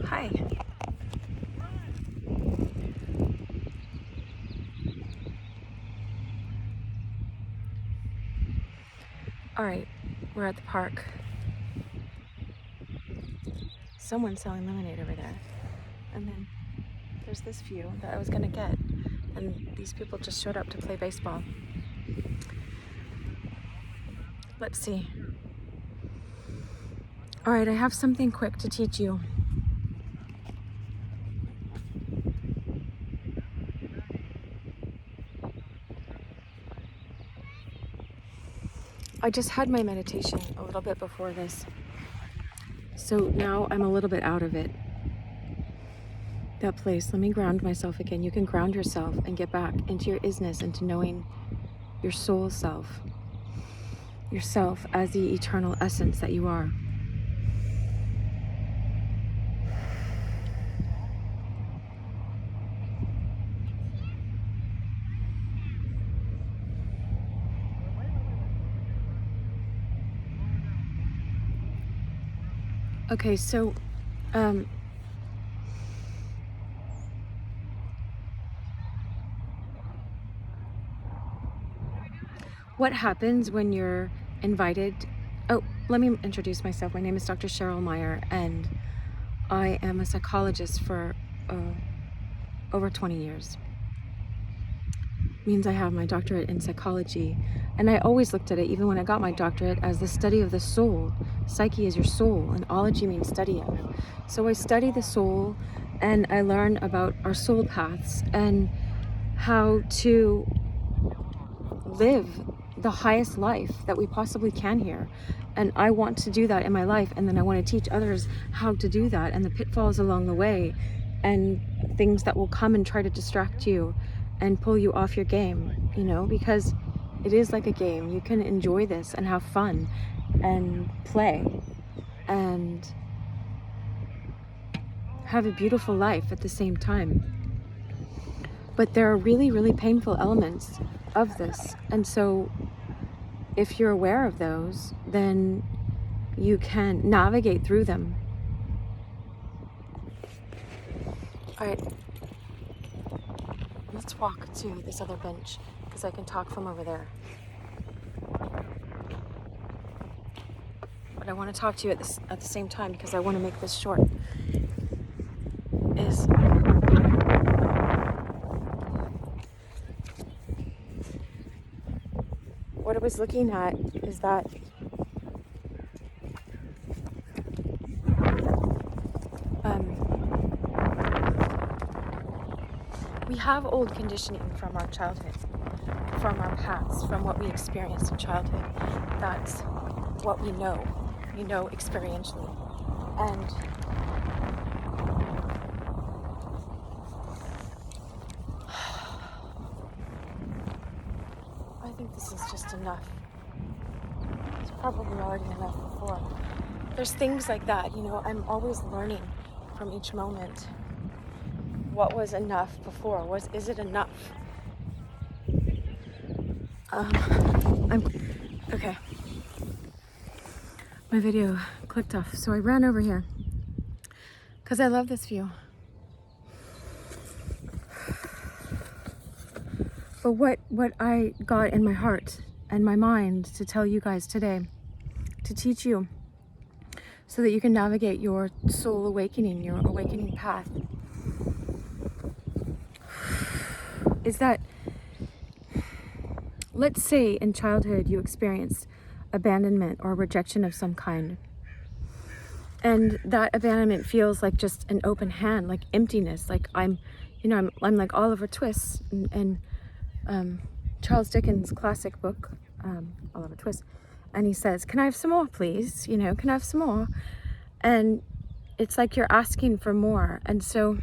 Hi. All right, we're at the park. Someone's selling lemonade over there. And then there's this view that I was gonna get. And these people just showed up to play baseball. Let's see. All right, I have something quick to teach you. I just had my meditation a little bit before this. So now I'm a little bit out of it. That place, let me ground myself again. You can ground yourself and get back into your isness, into knowing your soul self. Yourself as the eternal essence that you are. Okay, so what happens when you're invited? Oh, let me introduce myself. My name is Dr. Cheryl Meyer, and I am a psychologist for over 20 years. Means I have my doctorate in psychology, and I always looked at it, even when I got my doctorate, as the study of the soul. Psyche is your soul, and ology means study of. So I study the soul, and I learn about our soul paths and how to live the highest life that we possibly can here. And I want to do that in my life, and then I want to teach others how to do that, and the pitfalls along the way, and things that will come and try to distract you and pull you off your game, you know, because it is like a game. You can enjoy this and have fun and play and have a beautiful life at the same time. But there are really, really painful elements of this. And so if you're aware of those, then you can navigate through them. All right, let's walk to this other bench because I can talk from over there. But I want to talk to you at the same time because I want to make this short. Is what I was looking at is that we have old conditioning from our childhood, from our past, from what we experienced in childhood. That's what we know experientially. And I think this is just enough. It's probably already enough before. There's things like that, you know, I'm always learning from each moment. What was enough before? Is it enough? Okay. My video clicked off, so I ran over here because I love this view. But what I got in my heart and my mind to tell you guys today, to teach you so that you can navigate your soul awakening, your awakening path, is that, let's say in childhood you experienced abandonment or rejection of some kind. And that abandonment feels like just an open hand, like emptiness, like I'm like Oliver Twist and Charles Dickens' classic book, Oliver Twist. And he says, "Can I have some more, please? You know, can I have some more?" And it's like you're asking for more. And so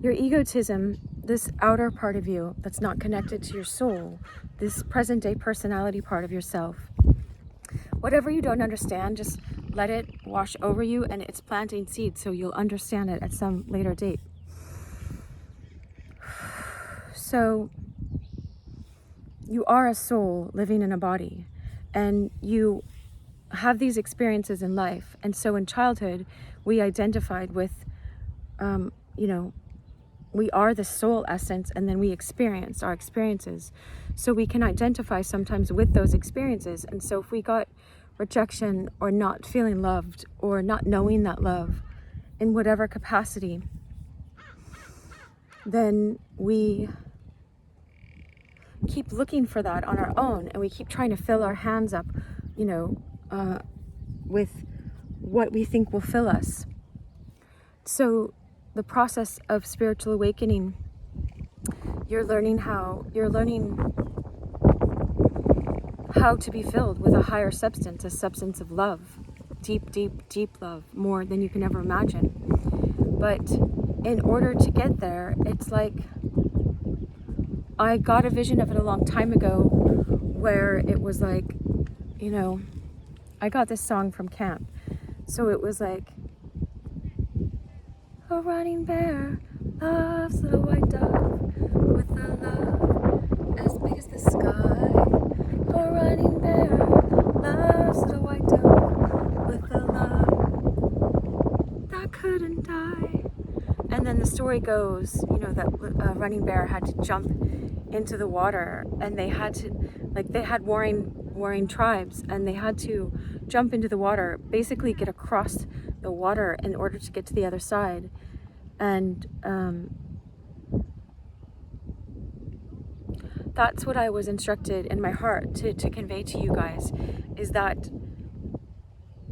your egotism, this outer part of you that's not connected to your soul, this present day personality part of yourself, whatever you don't understand, just let it wash over you, and it's planting seeds so you'll understand it at some later date. So you are a soul living in a body, and you have these experiences in life. And so in childhood, we identified with, you know, we are the soul essence, and then we experience our experiences. So we can identify sometimes with those experiences. And so if we got rejection or not feeling loved or not knowing that love in whatever capacity, then we keep looking for that on our own, and we keep trying to fill our hands up, you know, with what we think will fill us. So the process of spiritual awakening, you're learning how to be filled with a higher substance, a substance of love, deep, deep, deep love, more than you can ever imagine. But in order to get there, it's like, I got a vision of it a long time ago where it was like, you know, I got this song from camp. So it was like, a running bear loves little white dove with a love as big as the sky. A running bear loves little white dove with a love that couldn't die. And then the story goes, you know, that a running bear had to jump into the water, and they had warring tribes, and they had to jump into the water, basically get across the water in order to get to the other side. And that's what I was instructed in my heart to convey to you guys, is that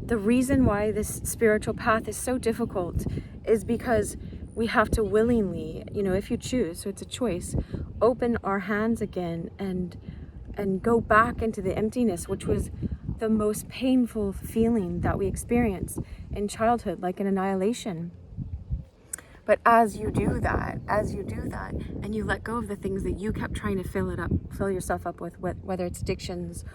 the reason why this spiritual path is so difficult is because we have to willingly, you know, if you choose, so it's a choice, open our hands again and go back into the emptiness, which was the most painful feeling that we experienced in childhood, like an annihilation. But as you do that, and you let go of the things that you kept trying to fill yourself up with, whether it's addictions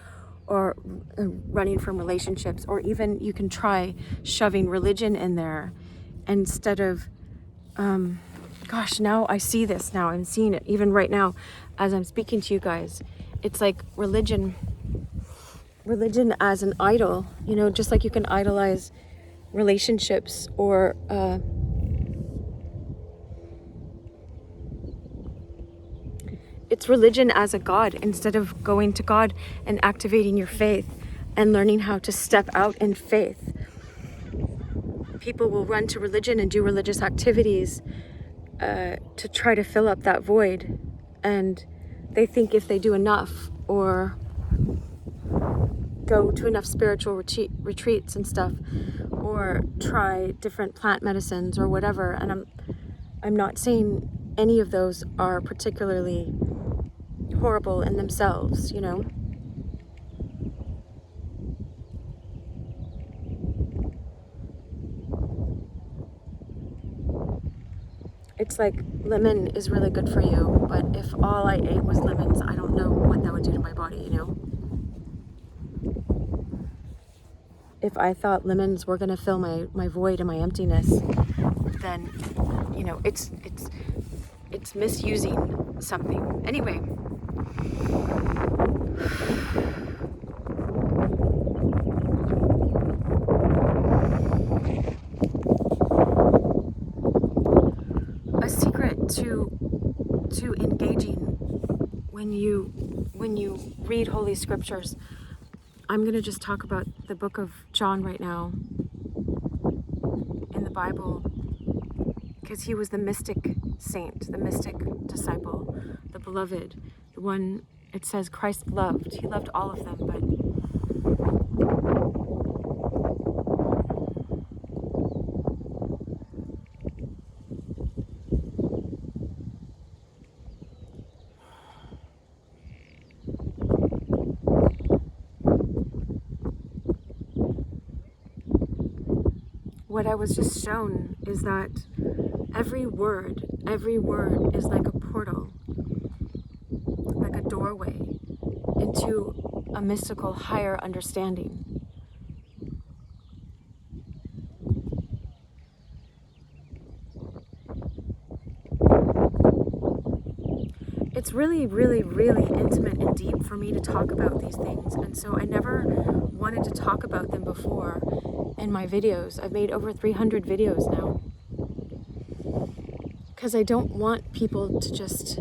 or running from relationships, or even you can try shoving religion in there instead of, gosh, now I see this now. I'm seeing it even right now as I'm speaking to you guys. It's like religion as an idol, you know, just like you can idolize relationships or it's religion as a god, instead of going to God and activating your faith and learning how to step out in faith. People will run to religion and do religious activities to try to fill up that void, and they think if they do enough or go to enough spiritual retreats and stuff, or try different plant medicines or whatever, and I'm not saying any of those are particularly horrible in themselves, you know. It's like lemon is really good for you, but if all I ate was lemons, I don't know what that would do to my body, you know. If I thought lemons were gonna fill my void and my emptiness, then, you know, it's misusing something. Anyway, a secret to engaging when you read Holy Scriptures. I'm gonna just talk about the book of John right now in the Bible, because he was the mystic saint, the mystic disciple, the beloved, the one it says Christ loved. He loved all of them, but what I was just shown is that every word is like a portal, like a doorway into a mystical higher understanding. it's really, really, really intimate and deep for me to talk about these things. And so I never wanted to talk about them before in my videos. I've made over 300 videos now. Because I don't want people to just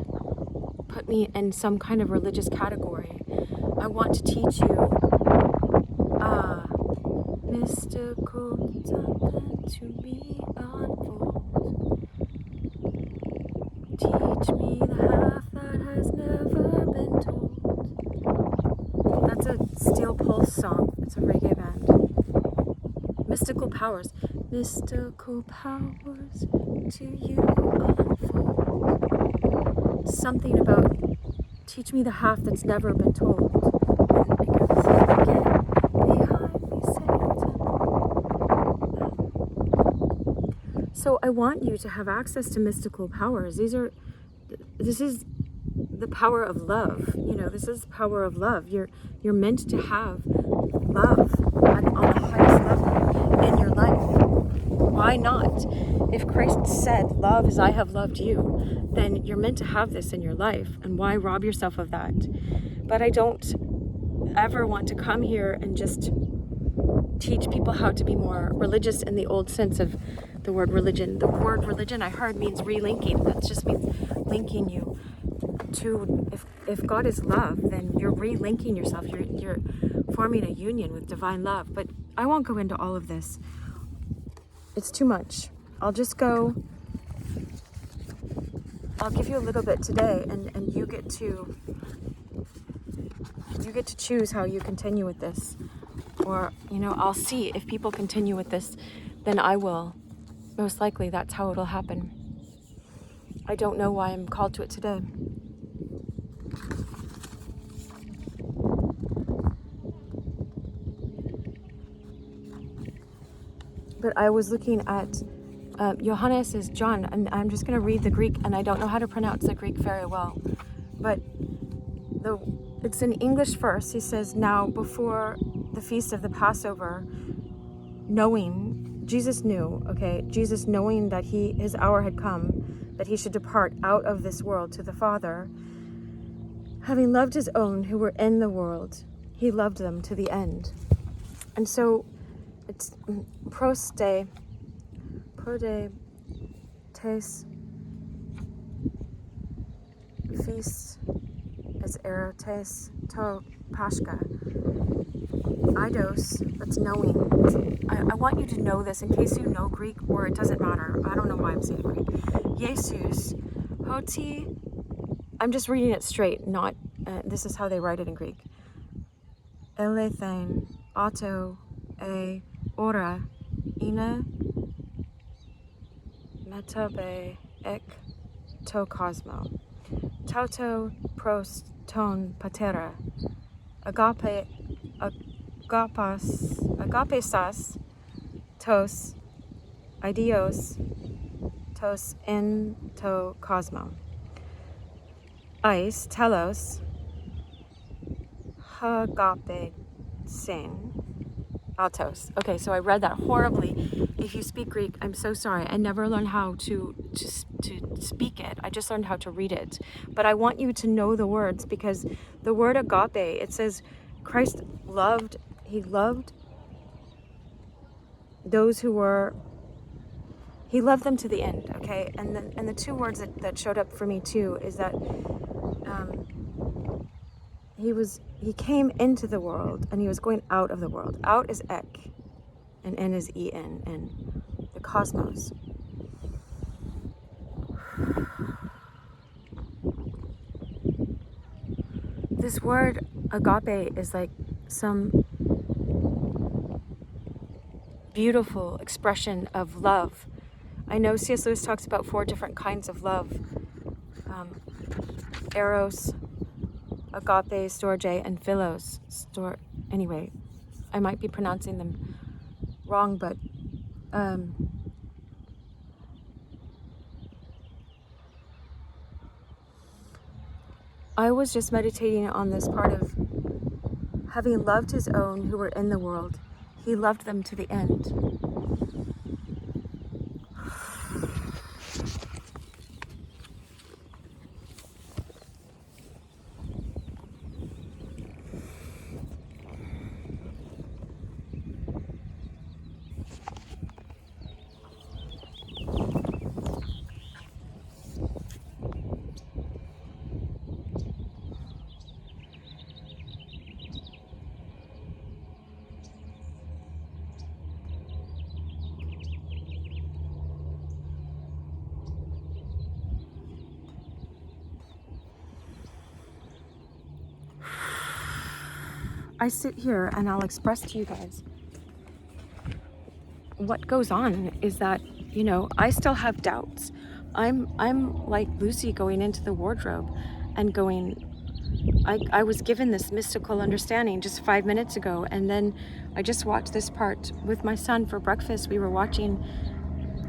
put me in some kind of religious category. I want to teach you mystical something to me unfold. Teach me the half that has never been told. That's a Steel Pulse song. It's a reggae band. Mystical powers. Mystical powers to you unfold. Something about teach me the half that's never been told. So I want you to have access to mystical powers. This is the power of love. You know, this is the power of love. You're meant to have love on the highest level in your life. Why not? If Christ said, love as I have loved you, then you're meant to have this in your life. And why rob yourself of that? But I don't ever want to come here and just teach people how to be more religious in the old sense of the word religion. The word religion I heard means relinking. That just means linking you to, if God is love, then you're relinking yourself. You're forming a union with divine love. But I won't go into all of this. It's too much. I'll just go, I'll give you a little bit today, and you get to choose how you continue with this. Or, you know, I'll see if people continue with this, then I will. Most likely that's how it'll happen. I don't know why I'm called to it today. But I was looking at Johannes is John, and I'm just going to read the Greek, and I don't know how to pronounce the Greek very well. But it's in English first. He says, now before the feast of the Passover, Jesus knew, Jesus knowing that his hour had come, that he should depart out of this world to the Father, having loved his own who were in the world, he loved them to the end. And so it's prode tes feast as erotes to Pascha. Eidos, that's knowing. I want you to know this in case you know Greek, or it doesn't matter. I don't know why I'm saying Greek. Jesus, hoti, I'm just reading it straight, not, this is how they write it in Greek. Elethen, auto, ora, ina, metabe, ek, to cosmo. Tauto, pros, ton, patera, agapesas, tos, idios, tos en to cosmo. Eis, telos, agape, sin, autos. Okay, so I read that horribly. If you speak Greek, I'm so sorry. I never learned how to speak it. I just learned how to read it. But I want you to know the words, because the word agape, it says Christ loved, he loved those who were, he loved them to the end, okay? And the two words that showed up for me too is that he came into the world and he was going out of the world. Out is ek, and en is en, and the cosmos. This word agape is like some beautiful expression of love. I know C.S. Lewis talks about 4 different kinds of love. Eros, agape, storge, and philos. Anyway, I might be pronouncing them wrong, but I was just meditating on this part of having loved his own who were in the world, he loved them to the end. I sit here and I'll express to you guys what goes on is that, you know, I still have doubts. I'm like Lucy going into the wardrobe and going, I was given this mystical understanding just 5 minutes ago, and then I just watched this part with my son for breakfast. We were watching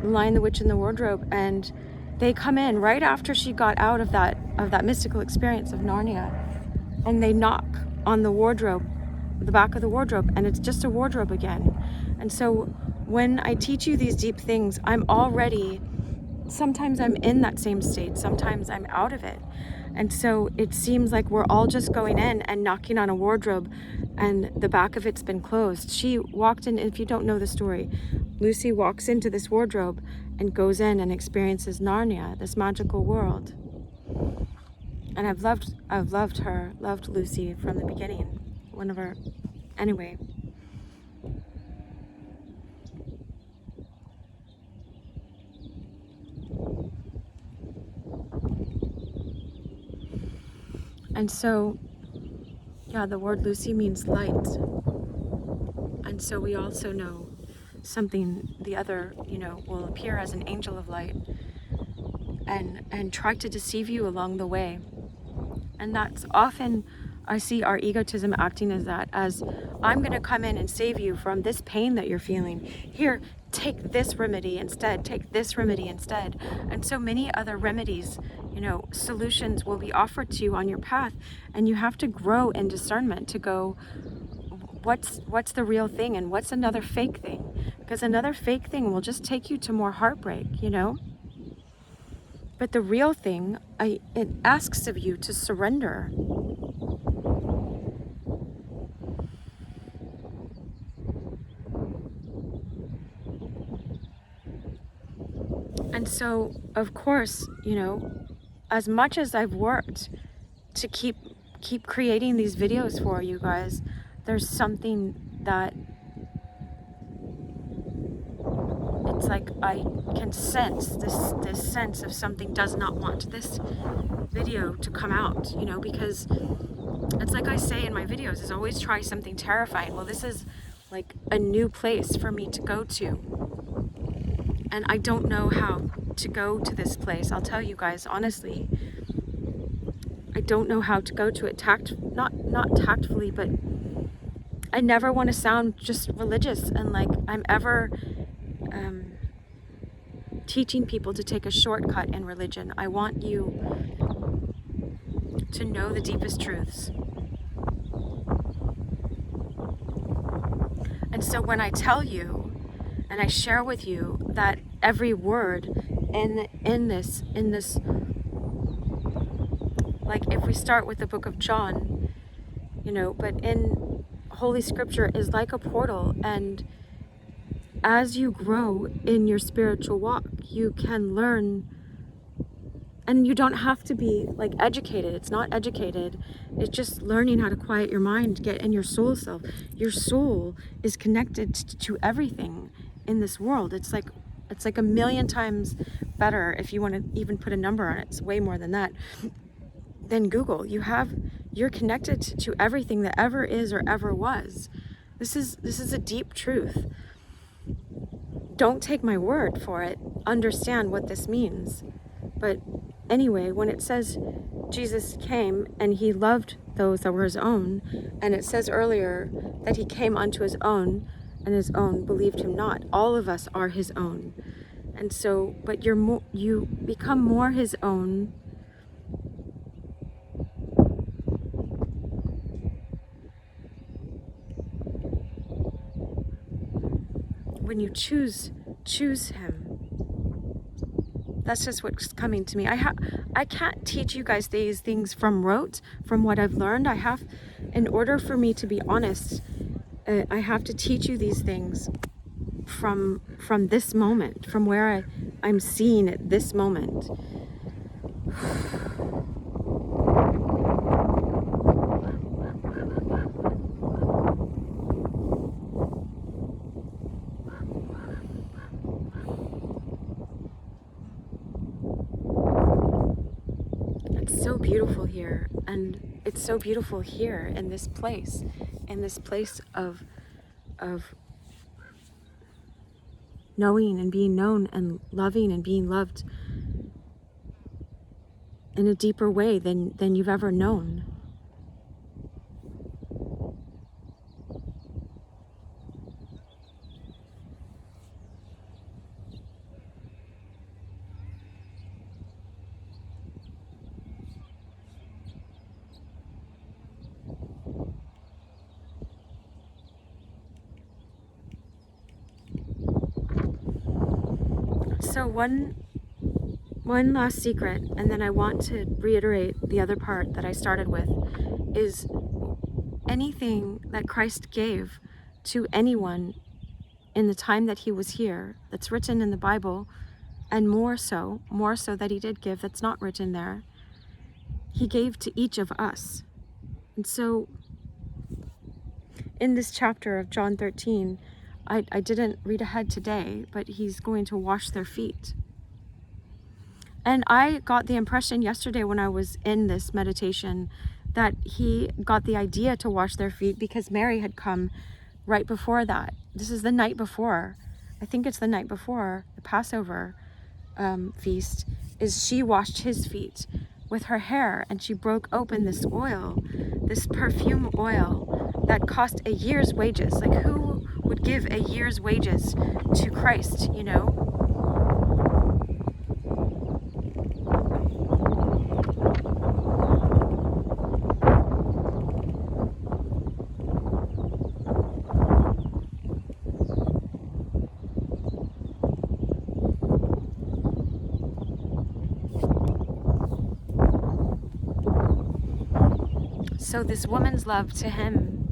Lion, the Witch, and the Wardrobe, and they come in right after she got out of that mystical experience of Narnia, and they knock on the wardrobe, the back of the wardrobe, and it's just a wardrobe again. And so when I teach you these deep things, sometimes I'm in that same state, sometimes I'm out of it. And so it seems like we're all just going in and knocking on a wardrobe and the back of it's been closed. She walked in, if you don't know the story, Lucy walks into this wardrobe and goes in and experiences Narnia, this magical world. And I've loved Lucy from the beginning. Anyway. And so, yeah, the word Lucy means light. And so we also know something, the other, you know, will appear as an angel of light and try to deceive you along the way. And that's often, I see our egotism acting as that, as I'm going to come in and save you from this pain that you're feeling. Here, take this remedy instead, take this remedy instead. And so many other remedies, you know, solutions will be offered to you on your path, and you have to grow in discernment to go, what's the real thing and what's another fake thing? Because another fake thing will just take you to more heartbreak, you know? But the real thing, it asks of you to surrender. And so, of course, you know, as much as I've worked to keep creating these videos for you guys, there's something that it's like I can sense this sense of something does not want this video to come out, you know, because it's like I say in my videos, is always try something terrifying. Well, this is like a new place for me to go to, and I don't know how to go to this place. I'll tell you guys honestly, I don't know how to go to it not tactfully, but I never want to sound just religious and like I'm ever teaching people to take a shortcut in religion. I want you to know the deepest truths. And so when I tell you and I share with you that every word in this, like if we start with the book of John, you know, but in Holy Scripture is like a portal, and as you grow in your spiritual walk, you can learn, and you don't have to be like educated. It's not educated. It's just learning how to quiet your mind, get in your soul self. Your soul is connected to everything in this world. It's like a million times better, if you want to even put a number on it. It's way more than that. Than Google. You're connected to everything that ever is or ever was. This is a deep truth. Don't take my word for it. Understand what this means. But anyway, when it says Jesus came and he loved those that were his own, and it says earlier that he came unto his own and his own believed him not. All of us are his own. And so, but you become more his own when you choose him. That's just what's coming to me. I can't teach you guys these things from rote, from what I've learned. In order for me to be honest, I have to teach you these things from this moment, from where I'm seeing at this moment. beautiful here, and it's so beautiful here in this place of knowing and being known and loving and being loved in a deeper way than you've ever known. So one last secret, and then I want to reiterate the other part that I started with, is anything that Christ gave to anyone in the time that he was here, that's written in the Bible, and more so that he did give, that's not written there, he gave to each of us. And so in this chapter of John 13, I didn't read ahead today, but he's going to wash their feet. And I got the impression yesterday when I was in this meditation that he got the idea to wash their feet because Mary had come right before that. This is the night before. I think it's the night before the Passover feast, is she washed his feet with her hair, and she broke open this oil, this perfume oil that cost a year's wages. Like, who would give a year's wages to Christ, you know? So this woman's love to him,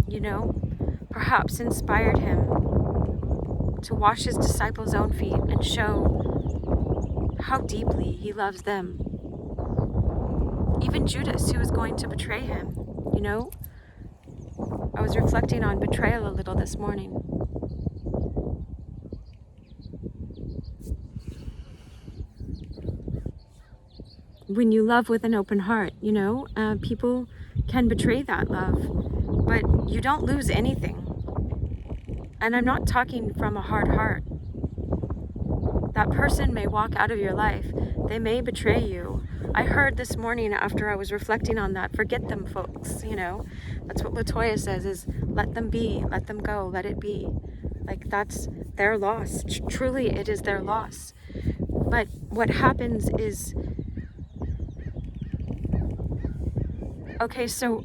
you know, perhaps inspired him to wash his disciples' own feet and show how deeply he loves them. Even Judas, who was going to betray him, you know. I was reflecting on betrayal a little this morning. When you love with an open heart, you know, people can betray that love, but you don't lose anything. And I'm not talking from a hard heart. That person may walk out of your life. They may betray you. I heard this morning after I was reflecting on that, forget them, folks, you know. That's what Latoya says, is let them be, let them go, let it be. Like, that's their loss. Truly, it is their loss. But what happens is, okay, so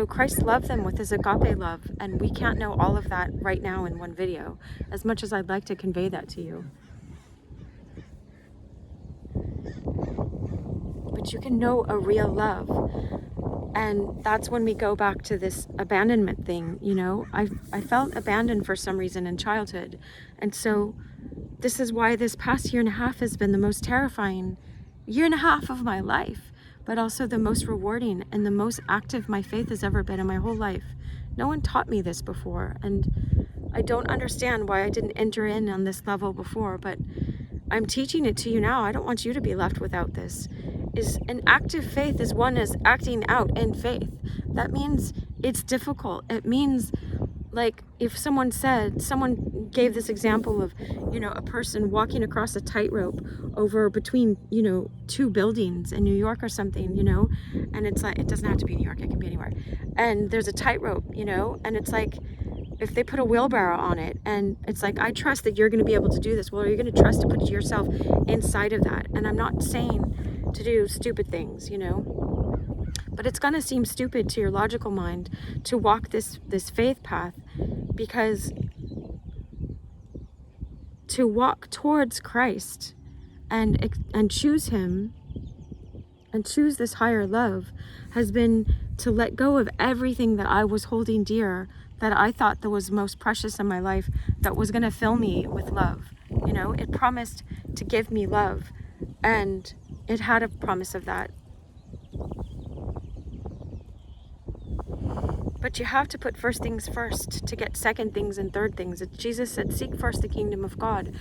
Christ loved them with his agape love, and we can't know all of that right now in one video, as much as I'd like to convey that to you. But you can know a real love, and that's when we go back to this abandonment thing, you know. I felt abandoned for some reason in childhood, and so this is why this past year and a half has been the most terrifying year and a half of my life, but also the most rewarding and the most active my faith has ever been in my whole life. No one taught me this before, and I don't understand why I didn't enter in on this level before, but I'm teaching it to you now. I don't want you to be left without this. Is an active faith is one as acting out in faith. That means it's difficult. It means, like, if someone gave this example of, you know, a person walking across a tightrope over between, you know, two buildings in New York or something, you know, and it's like, it doesn't have to be New York, it can be anywhere. And there's a tightrope, you know, and it's like, if they put a wheelbarrow on it, and it's like, I trust that you're going to be able to do this. Well, are you going to trust to put yourself inside of that? And I'm not saying to do stupid things, you know, but it's going to seem stupid to your logical mind to walk this faith path, because to walk towards Christ and choose him and choose this higher love has been to let go of everything that I was holding dear, that I thought that was most precious in my life, that was going to fill me with love. You know, it promised to give me love, and it had a promise of that. But you have to put first things first to get second things and third things. Jesus said, seek first the kingdom of God.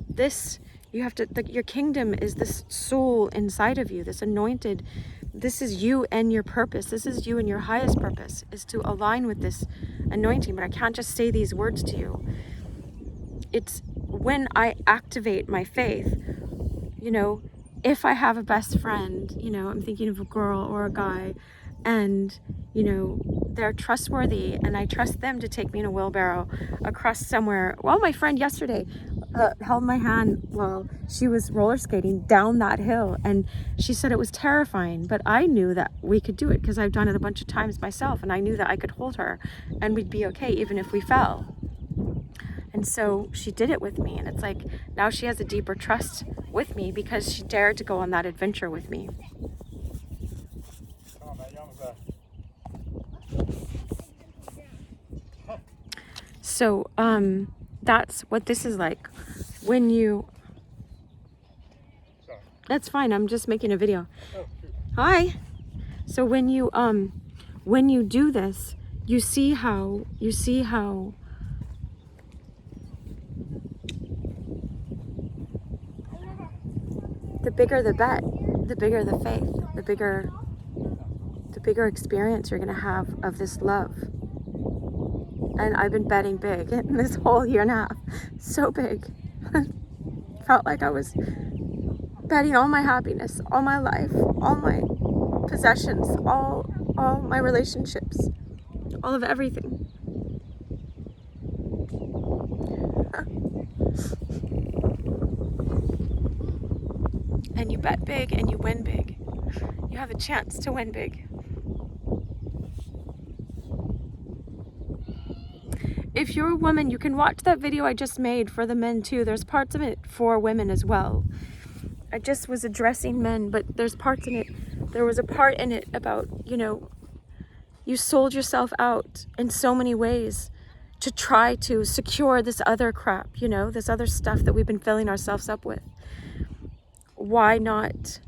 This You have to, your kingdom is this soul inside of you, this anointed. This is you and your purpose. This is you and your highest purpose, is to align with this anointing. But I can't just say these words to you. It's when I activate my faith, you know, if I have a best friend, you know, I'm thinking of a girl or a guy, and, you know, they're trustworthy and I trust them to take me in a wheelbarrow across somewhere. Well, my friend yesterday held my hand while she was roller skating down that hill, and she said it was terrifying, but I knew that we could do it because I've done it a bunch of times myself, and I knew that I could hold her and we'd be okay even if we fell. And so she did it with me, and it's like now she has a deeper trust with me because she dared to go on that adventure with me. So that's what this is like when you, that's fine, I'm just making a video. Hi. So when you do this, you see how the bigger the bet, the bigger the faith, the bigger experience you're gonna have of this love. And I've been betting big in this whole year and a half, so big. Felt like I was betting all my happiness, all my life, all my possessions, all my relationships, all of everything. And you bet big and you win big. You have a chance to win big. If you're a woman, you can watch that video I just made for the men too. There's parts of it for women as well. I just was addressing men, but there's parts in it. There was a part in it about, you know, you sold yourself out in so many ways to try to secure this other crap, you know, this other stuff that we've been filling ourselves up with. Why not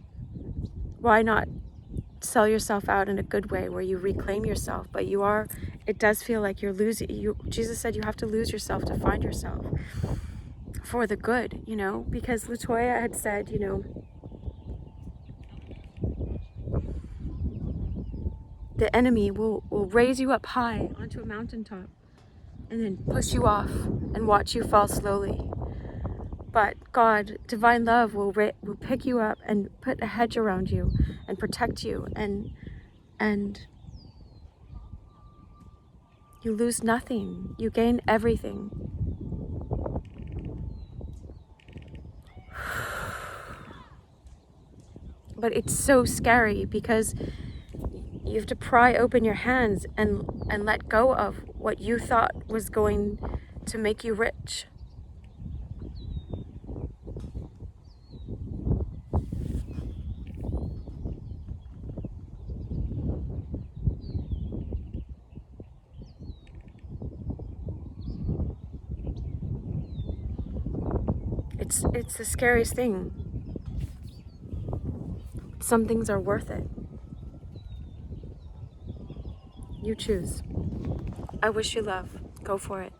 sell yourself out in a good way where you reclaim yourself? But you are, it does feel like you're losing. Jesus said you have to lose yourself to find yourself for the good, you know, because Latoya had said, you know, the enemy will raise you up high onto a mountaintop and then push you off and watch you fall slowly. But God, divine love, will pick you up and put a hedge around you and protect you, and you lose nothing. You gain everything. But it's so scary because you have to pry open your hands and let go of what you thought was going to make you rich. It's the scariest thing. Some things are worth it. You choose. I wish you love. Go for it.